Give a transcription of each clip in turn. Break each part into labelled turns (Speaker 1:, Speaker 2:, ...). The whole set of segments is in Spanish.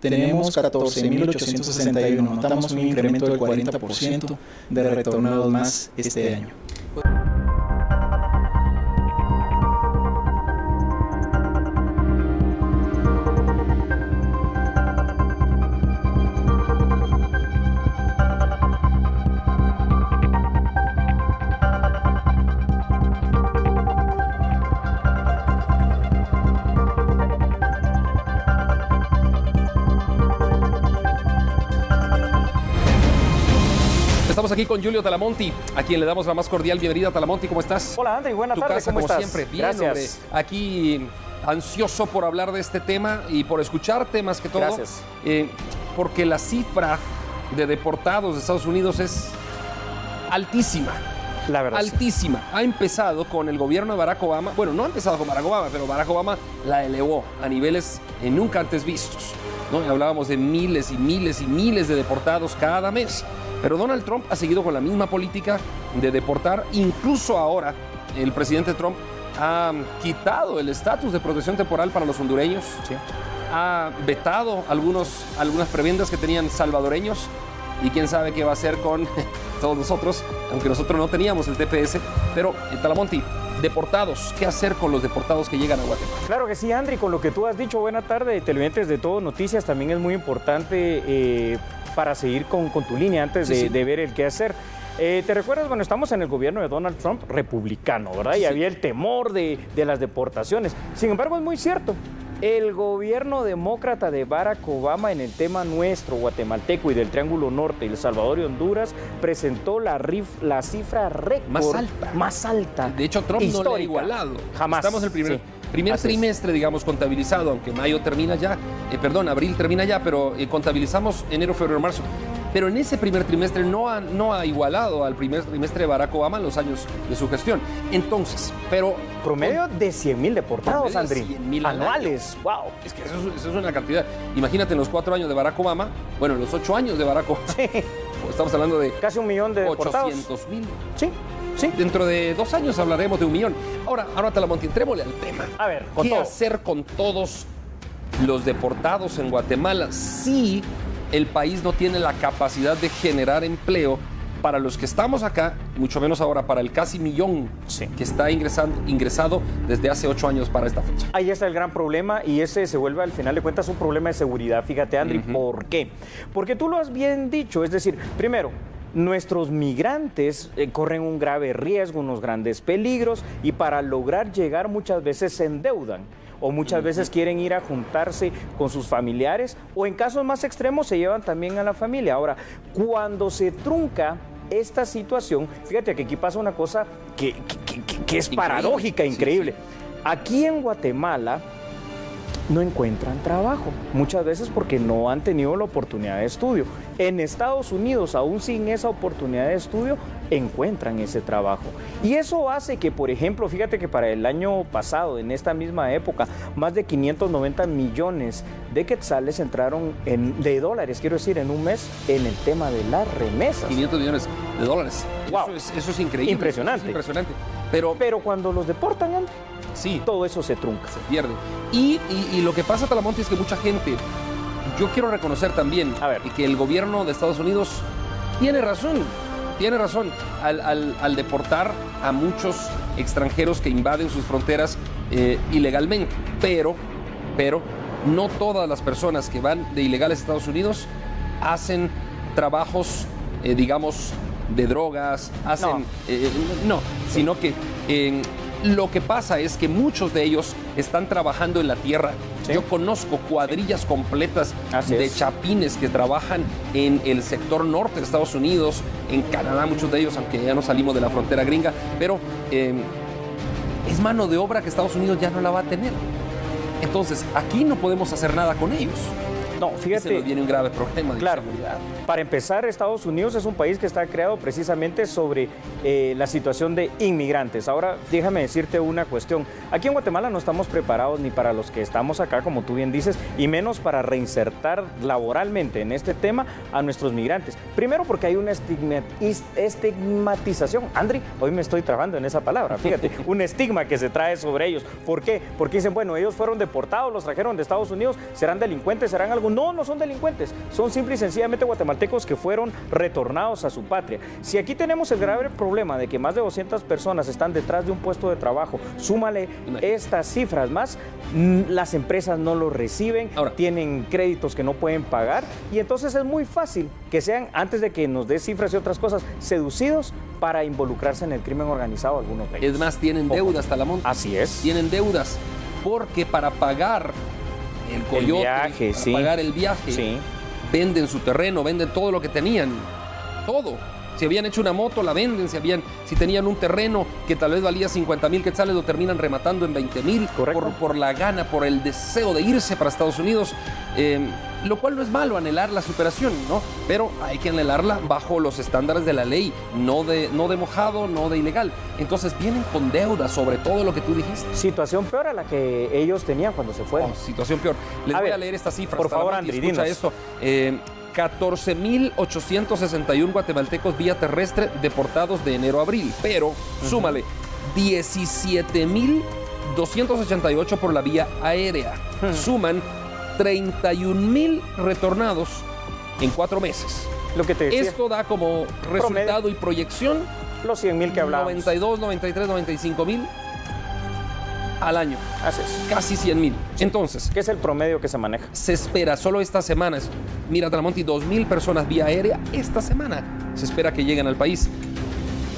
Speaker 1: tenemos 14.861. Notamos un incremento del 40% de retornados más este año.
Speaker 2: Estamos aquí con Julio Talamonti, a quien le damos la más cordial bienvenida. Talamonti, ¿cómo estás?
Speaker 3: Hola, André, buenas tardes,
Speaker 2: ¿cómo
Speaker 3: estás?
Speaker 2: Siempre, bien,
Speaker 3: gracias.
Speaker 2: Hombre. Aquí ansioso por hablar de este tema y por escucharte más que todo.
Speaker 3: Gracias.
Speaker 2: Porque la cifra de deportados de Estados Unidos es altísima.
Speaker 3: La verdad.
Speaker 2: Altísima. Sí. Ha empezado con el gobierno de Barack Obama. Bueno, no ha empezado con Barack Obama, pero Barack Obama la elevó a niveles nunca antes vistos, ¿no? Hablábamos de miles y miles y miles de deportados cada mes. Pero Donald Trump ha seguido con la misma política de deportar. Incluso ahora el presidente Trump ha quitado el estatus de protección temporal para los hondureños.
Speaker 3: Sí.
Speaker 2: Ha vetado algunas prebendas que tenían salvadoreños. Y quién sabe qué va a hacer con todos nosotros, aunque nosotros no teníamos el TPS. Pero, Talamonti, deportados, ¿qué hacer con los deportados que llegan a Guatemala?
Speaker 3: Claro que sí, Andri, con lo que tú has dicho. Buena tarde, televidentes de Todo Noticias. También es muy importante para seguir con tu línea antes de ver el qué hacer. ¿Te recuerdas? Bueno, estamos en el gobierno de Donald Trump republicano, ¿verdad? Y había el temor de las deportaciones. Sin embargo, es muy cierto. El gobierno demócrata de Barack Obama en el tema nuestro, guatemalteco y del Triángulo Norte, El Salvador y Honduras, presentó la cifra récord más alta.
Speaker 2: De hecho, Trump histórica. No lo ha igualado.
Speaker 3: Jamás.
Speaker 2: Estamos en el primer trimestre, digamos, contabilizado, aunque mayo termina ya, abril termina ya, pero contabilizamos enero, febrero, marzo. Pero en ese primer trimestre no ha igualado al primer trimestre de Barack Obama en los años de su gestión. Entonces, pero...
Speaker 3: Promedio de 100,000 deportados, Andri.
Speaker 2: 100,000
Speaker 3: anuales. ¡Wow!
Speaker 2: Es que eso es una cantidad. Imagínate en los 4 años de Barack Obama, bueno, en los 8 años de Barack Obama. Sí. Estamos hablando de...
Speaker 3: Casi 1 millón de deportados.
Speaker 2: 800,000.
Speaker 3: Sí. Sí.
Speaker 2: Dentro de 2 años hablaremos de 1 millón. Ahora Talamonti, entrémosle al tema.
Speaker 3: A ver,
Speaker 2: ¿qué hacer con todos los deportados en Guatemala si el país no tiene la capacidad de generar empleo para los que estamos acá, mucho menos ahora para el casi millón que está ingresado desde hace 8 años para esta fecha?
Speaker 3: Ahí está el gran problema y ese se vuelve al final de cuentas un problema de seguridad. Fíjate, Andri, ¿por qué? Porque tú lo has bien dicho, es decir, primero, nuestros migrantes corren un grave riesgo, unos grandes peligros y para lograr llegar muchas veces se endeudan o muchas veces quieren ir a juntarse con sus familiares o en casos más extremos se llevan también a la familia. Ahora, cuando se trunca esta situación, fíjate que aquí pasa una cosa que es paradójica, increíble. Aquí en Guatemala no encuentran trabajo, muchas veces porque no han tenido la oportunidad de estudio. En Estados Unidos, aún sin esa oportunidad de estudio, encuentran ese trabajo. Y eso hace que, por ejemplo, fíjate que para el año pasado, en esta misma época, más de 590 millones de quetzales entraron de dólares, quiero decir, en un mes, en el tema de las remesas.
Speaker 2: 500 millones de dólares.
Speaker 3: Wow.
Speaker 2: Eso es increíble.
Speaker 3: Impresionante.
Speaker 2: Es impresionante.
Speaker 3: Pero cuando los deportan, André,
Speaker 2: sí,
Speaker 3: todo eso se trunca.
Speaker 2: Se pierde. Y lo que pasa, Talamonti, es que mucha gente, yo quiero reconocer también que el gobierno de Estados Unidos tiene razón al deportar a muchos extranjeros que invaden sus fronteras ilegalmente. Pero no todas las personas que van de ilegales a Estados Unidos hacen trabajos, digamos, de drogas, sino que lo que pasa es que muchos de ellos están trabajando en la tierra. ¿Sí? Yo conozco cuadrillas completas de chapines que trabajan en el sector norte de Estados Unidos, en Canadá, muchos de ellos, aunque ya no salimos de la frontera gringa, pero es mano de obra que Estados Unidos ya no la va a tener. Entonces, aquí no podemos hacer nada con ellos.
Speaker 3: No, fíjate.
Speaker 2: Se nos viene un grave problema de seguridad.
Speaker 3: Para empezar, Estados Unidos es un país que está creado precisamente sobre la situación de inmigrantes. Ahora, déjame decirte una cuestión. Aquí en Guatemala no estamos preparados ni para los que estamos acá, como tú bien dices, y menos para reinsertar laboralmente en este tema a nuestros migrantes. Primero porque hay una estigmatización. Andri, hoy me estoy trabando en esa palabra, fíjate, un estigma que se trae sobre ellos. ¿Por qué? Porque dicen, bueno, ellos fueron deportados, los trajeron de Estados Unidos, serán delincuentes, serán algún no son delincuentes, son simple y sencillamente guatemaltecos que fueron retornados a su patria. Si aquí tenemos el grave problema de que más de 200 personas están detrás de un puesto de trabajo, súmale estas cifras más, las empresas no lo reciben, ahora, tienen créditos que no pueden pagar y entonces es muy fácil que sean, antes de que nos dé cifras y otras cosas, seducidos para involucrarse en el crimen organizado algunos de ellos.
Speaker 2: Es más, tienen deudas, Talamonte.
Speaker 3: Así es.
Speaker 2: Tienen deudas porque para pagar el coyote,
Speaker 3: viaje,
Speaker 2: para pagar el viaje, venden su terreno, venden todo lo que tenían, todo. Si habían hecho una moto, la venden. Si tenían un terreno que tal vez valía 50,000 quetzales, lo terminan rematando en 20,000 por la gana, por el deseo de irse para Estados Unidos. Lo cual no es malo, anhelar la superación, ¿no? Pero hay que anhelarla bajo los estándares de la ley, no de mojado, no de ilegal. Entonces vienen con deudas sobre todo lo que tú dijiste.
Speaker 3: Situación peor a la que ellos tenían cuando se fueron.
Speaker 2: Situación peor. Les voy a leer estas cifras.
Speaker 3: Por favor, Andri,
Speaker 2: escucha esto. 14,861 guatemaltecos vía terrestre deportados de enero a abril, pero súmale 17,288 por la vía aérea. Suman 31,000 retornados en 4 meses.
Speaker 3: Lo que te decía.
Speaker 2: Esto da como resultado y proyección
Speaker 3: los 100,000 que hablábamos.
Speaker 2: 92, 93, 95,000 al año.
Speaker 3: Así es.
Speaker 2: Casi 100,000. Sí. Entonces,
Speaker 3: ¿qué es el promedio que se maneja?
Speaker 2: Se espera solo estas semanas. Mira, Talamonte, 2,000 personas vía aérea esta semana. Se espera que lleguen al país.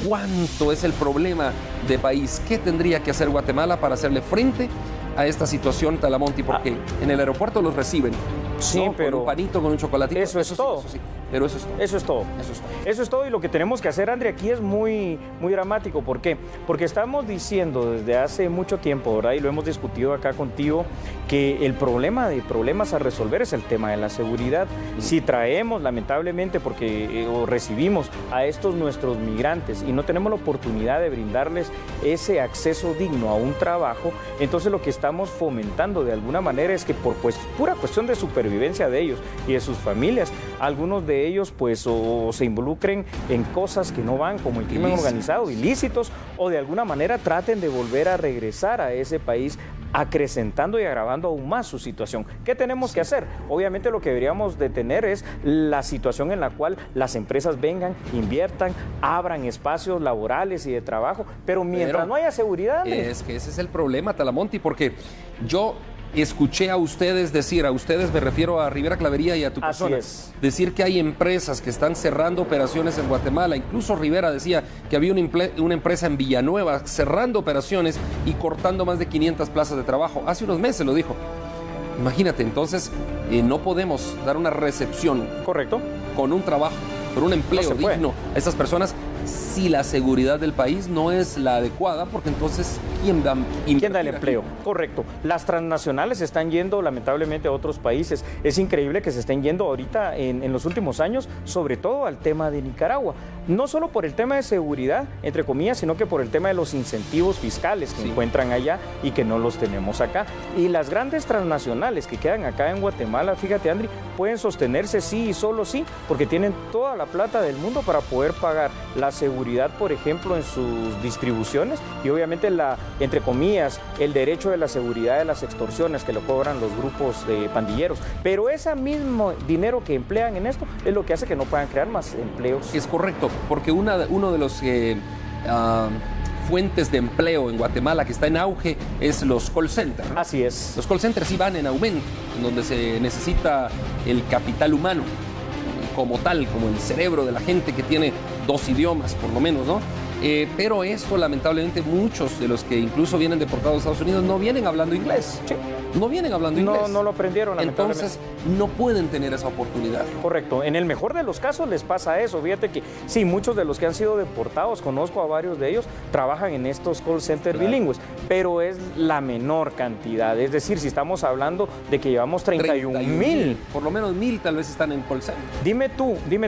Speaker 2: ¿Cuánto es el problema de país? ¿Qué tendría que hacer Guatemala para hacerle frente a esta situación, Talamonte? Porque en el aeropuerto los reciben.
Speaker 3: Sí,
Speaker 2: ¿no?
Speaker 3: pero
Speaker 2: con un panito, con un chocolatito.
Speaker 3: Eso es todo.
Speaker 2: Eso sí. Pero eso es todo.
Speaker 3: Eso es todo.
Speaker 2: Eso es todo.
Speaker 3: Eso es todo, y lo que tenemos que hacer, André, aquí es muy dramático. ¿Por qué? Porque estamos diciendo desde hace mucho tiempo, ¿verdad? Y lo hemos discutido acá contigo, que el problema de problemas a resolver es el tema de la seguridad. Si traemos, lamentablemente, porque recibimos a estos nuestros migrantes y no tenemos la oportunidad de brindarles ese acceso digno a un trabajo, entonces lo que estamos fomentando de alguna manera es que por pura cuestión de supervivencia de ellos y de sus familias, algunos de ellos pues o se involucren en cosas que no van, como el crimen organizado, ilícitos, o de alguna manera traten de volver a regresar a ese país, acrecentando y agravando aún más su situación. ¿Qué tenemos que hacer? Obviamente lo que deberíamos de tener es la situación en la cual las empresas vengan, inviertan, abran espacios laborales y de trabajo, pero mientras no haya seguridad...
Speaker 2: Es que ese es el problema, Talamonte, porque yo escuché a ustedes decir, a ustedes me refiero a Rivera Clavería y a tu persona, decir que hay empresas que están cerrando operaciones en Guatemala. Incluso Rivera decía que había una empresa en Villanueva cerrando operaciones y cortando más de 500 plazas de trabajo. Hace unos meses lo dijo. Imagínate, entonces no podemos dar una recepción con un trabajo, con un empleo digno a estas personas si la seguridad del país no es la adecuada, porque entonces ¿quién da
Speaker 3: el empleo? Aquí? Correcto. Las transnacionales se están yendo lamentablemente a otros países. Es increíble que se estén yendo ahorita en los últimos años, sobre todo al tema de Nicaragua. No solo por el tema de seguridad, entre comillas, sino que por el tema de los incentivos fiscales que encuentran allá y que no los tenemos acá. Y las grandes transnacionales que quedan acá en Guatemala, fíjate, Andri, pueden sostenerse sí y solo sí, porque tienen toda la plata del mundo para poder pagar la seguridad, por ejemplo, en sus distribuciones, y obviamente entre comillas, el derecho de la seguridad de las extorsiones que lo cobran los grupos de pandilleros. Pero ese mismo dinero que emplean en esto es lo que hace que no puedan crear más empleos.
Speaker 2: Es correcto, porque uno de los fuentes de empleo en Guatemala que está en auge es los call centers, ¿no?
Speaker 3: Así es.
Speaker 2: Los call centers sí van en aumento, en donde se necesita el capital humano como tal, como el cerebro de la gente que tiene 2 idiomas por lo menos, ¿no? Pero esto, lamentablemente, muchos de los que incluso vienen deportados a Estados Unidos no vienen hablando inglés.
Speaker 3: Sí.
Speaker 2: No vienen hablando inglés.
Speaker 3: No lo aprendieron, lamentablemente.
Speaker 2: Entonces, no pueden tener esa oportunidad.
Speaker 3: Correcto. En el mejor de los casos les pasa eso. Fíjate que sí, muchos de los que han sido deportados, conozco a varios de ellos, trabajan en estos call centers bilingües, pero es la menor cantidad. Es decir, si estamos hablando de que llevamos 31,000.
Speaker 2: Por lo menos 1,000 tal vez están en call center.
Speaker 3: Dime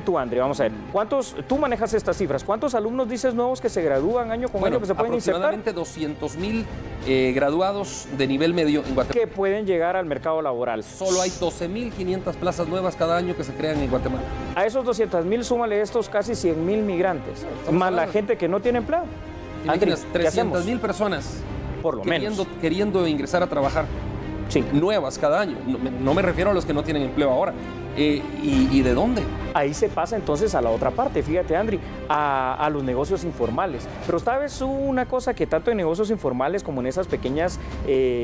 Speaker 3: tú, André, vamos a ver. Tú manejas estas cifras. ¿Cuántos alumnos dices nuevos que se gradúan año con año que se pueden insertar?
Speaker 2: Aproximadamente 200,000 graduados de nivel medio en Guatemala.
Speaker 3: Que pueden llegar al mercado laboral.
Speaker 2: Solo hay 12,500 plazas nuevas cada año que se crean en Guatemala.
Speaker 3: A esos 200,000 súmale estos casi 100,000 migrantes, más la gente que no tiene empleo.
Speaker 2: Imaginas, 300,000 personas
Speaker 3: por lo menos
Speaker 2: queriendo ingresar a trabajar. nuevas cada año. No me refiero a los que no tienen empleo ahora. ¿Y de dónde?
Speaker 3: Ahí se pasa entonces a la otra parte, fíjate, Andri, a los negocios informales. Pero sabes una cosa, que tanto en negocios informales como en esas pequeñas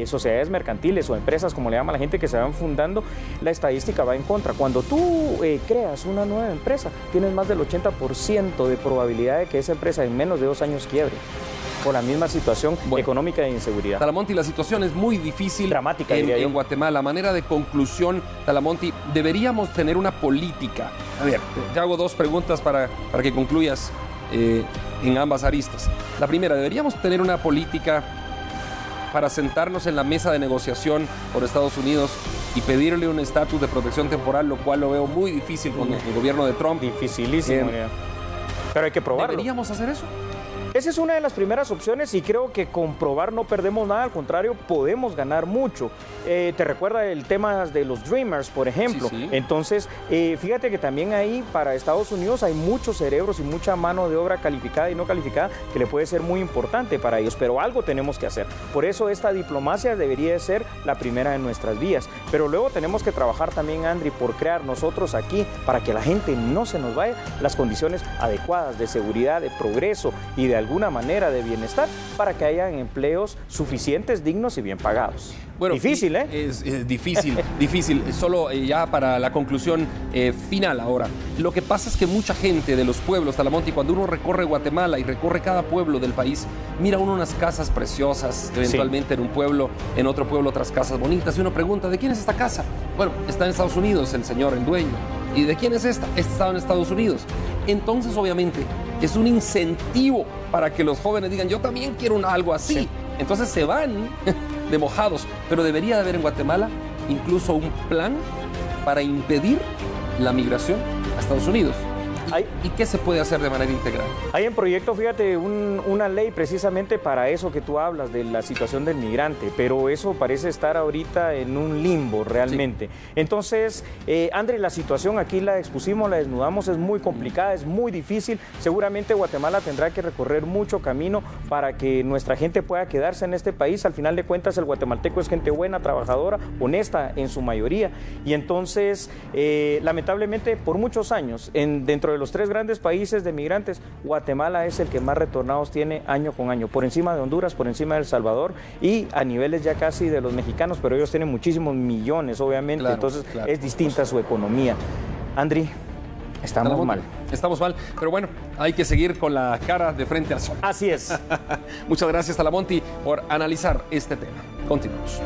Speaker 3: sociedades mercantiles o empresas, como le llama la gente, que se van fundando, la estadística va en contra. Cuando tú creas una nueva empresa, tienes más del 80% de probabilidad de que esa empresa en menos de 2 años quiebre, por la misma situación económica de inseguilla.
Speaker 2: Talamonte, la situación es muy difícil,
Speaker 3: dramática,
Speaker 2: en Guatemala. A manera de conclusión, Talamonte, deberíamos tener una política. A ver, te hago 2 preguntas para que concluyas en ambas aristas. La primera, ¿deberíamos tener una política para sentarnos en la mesa de negociación por Estados Unidos y pedirle un estatus de protección temporal, lo cual lo veo muy difícil con el gobierno de Trump?
Speaker 3: Dificilísimo, pero hay que probarlo.
Speaker 2: ¿Deberíamos hacer eso?
Speaker 3: Esa es una de las primeras opciones y creo que con probar no perdemos nada, al contrario, podemos ganar mucho. Te recuerda el tema de los Dreamers, por ejemplo.
Speaker 2: Sí.
Speaker 3: Entonces, fíjate que también ahí para Estados Unidos hay muchos cerebros y mucha mano de obra calificada y no calificada que le puede ser muy importante para ellos, pero algo tenemos que hacer. Por eso esta diplomacia debería ser la primera de nuestras vías. Pero luego tenemos que trabajar también, Andri, por crear nosotros aquí, para que la gente no se nos vaya, las condiciones adecuadas de seguridad, de progreso y de alguna manera de bienestar para que hayan empleos suficientes, dignos y bien pagados.
Speaker 2: Bueno,
Speaker 3: difícil, ¿eh?
Speaker 2: Es difícil, difícil. Solo ya para la conclusión final ahora. Lo que pasa es que mucha gente de los pueblos, Talamonte, cuando uno recorre Guatemala y recorre cada pueblo del país, mira uno unas casas preciosas, eventualmente en un pueblo, en otro pueblo otras casas bonitas, y uno pregunta, ¿de quién es esta casa? Bueno, está en Estados Unidos el señor, el dueño. ¿Y de quién es esta? Está en Estados Unidos. Entonces, obviamente, es un incentivo para que los jóvenes digan, yo también quiero algo así. Sí. Entonces se van de mojados. Pero debería de haber en Guatemala incluso un plan para impedir la migración a Estados Unidos. ¿Y qué se puede hacer de manera integral?
Speaker 3: Hay en proyecto, fíjate, una ley precisamente para eso que tú hablas, de la situación del migrante, pero eso parece estar ahorita en un limbo realmente. Sí. Entonces, André, la situación aquí la expusimos, la desnudamos, es muy complicada, es muy difícil. Seguramente Guatemala tendrá que recorrer mucho camino para que nuestra gente pueda quedarse en este país. Al final de cuentas, el guatemalteco es gente buena, trabajadora, honesta en su mayoría. Y entonces, lamentablemente, por muchos años, dentro de los 3 grandes países de migrantes, Guatemala es el que más retornados tiene año con año, por encima de Honduras, por encima de El Salvador y a niveles ya casi de los mexicanos, pero ellos tienen muchísimos millones, obviamente, entonces es distinta su economía. Andri, estamos mal.
Speaker 2: Estamos mal, pero bueno, hay que seguir con la cara de frente al sol.
Speaker 3: Así es.
Speaker 2: Muchas gracias, Talamonte, por analizar este tema. Continuamos.